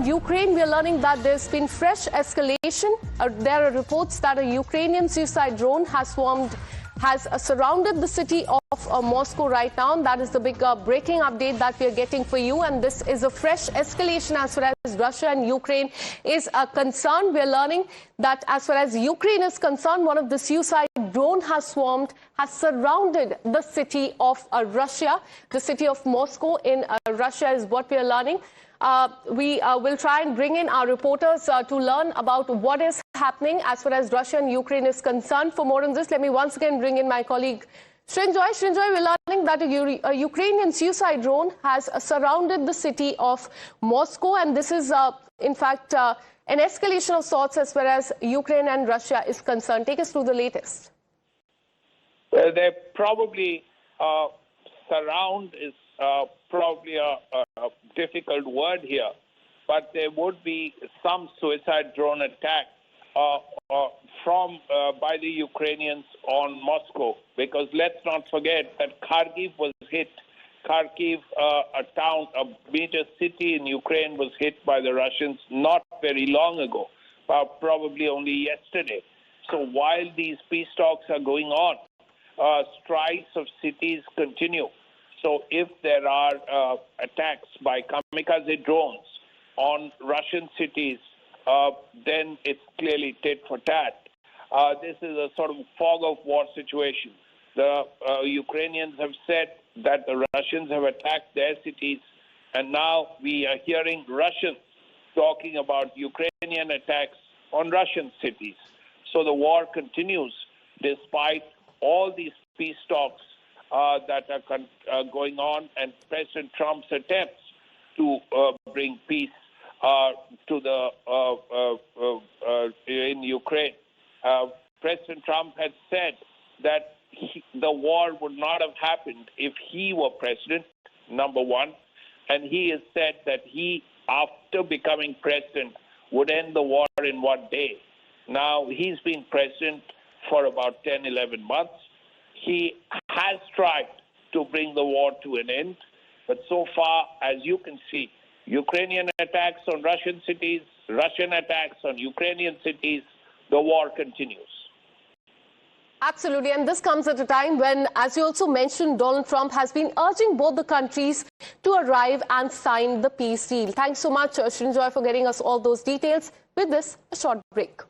and Ukraine, we are learning that there's been fresh escalation. There are reports that a Ukrainian suicide drone has surrounded the city of Moscow right now. That is the big breaking update that we are getting for you. And this is a fresh escalation as far as Russia and Ukraine is concerned. We are learning that as far as Ukraine is concerned, one of the suicide drone has surrounded the city of Russia. The city of Moscow in Russia is what we are learning. We will try and bring in our reporters to learn about what is happening as far as Russia and Ukraine is concerned. For more on this, let me once again bring in my colleague Srinjoy. Srinjoy, we're learning that a Ukrainian suicide drone has surrounded the city of Moscow, and this is, in fact, an escalation of sorts as far as Ukraine and Russia is concerned. Take us through the latest. Well, they probably surround is probably a difficult word here, but there would be some suicide drone attack by the Ukrainians on Moscow, because let's not forget that Kharkiv was hit. Kharkiv, a town, a major city in Ukraine, was hit by the Russians not very long ago, probably only yesterday. So while these peace talks are going on, strikes of cities continue. So if there are attacks by kamikaze drones on Russian cities, then it's clearly tit for tat. This is a sort of fog of war situation. The Ukrainians have said that the Russians have attacked their cities, and now we are hearing Russians talking about Ukrainian attacks on Russian cities. So the war continues despite all these peace talks that are going on, and President Trump's attempts to bring peace to the in Ukraine. President Trump had said that the war would not have happened if he were president, number one, and he has said that he, after becoming president, would end the war in 1 day. Now, he's been president for about 10, 11 months. He has tried to bring the war to an end, but so far, as you can see, Ukrainian attacks on Russian cities, Russian attacks on Ukrainian cities, the war continues. Absolutely, and this comes at a time when, as you also mentioned, Donald Trump has been urging both the countries to arrive and sign the peace deal. Thanks so much, Srinjoy, for getting us all those details. With this, a short break.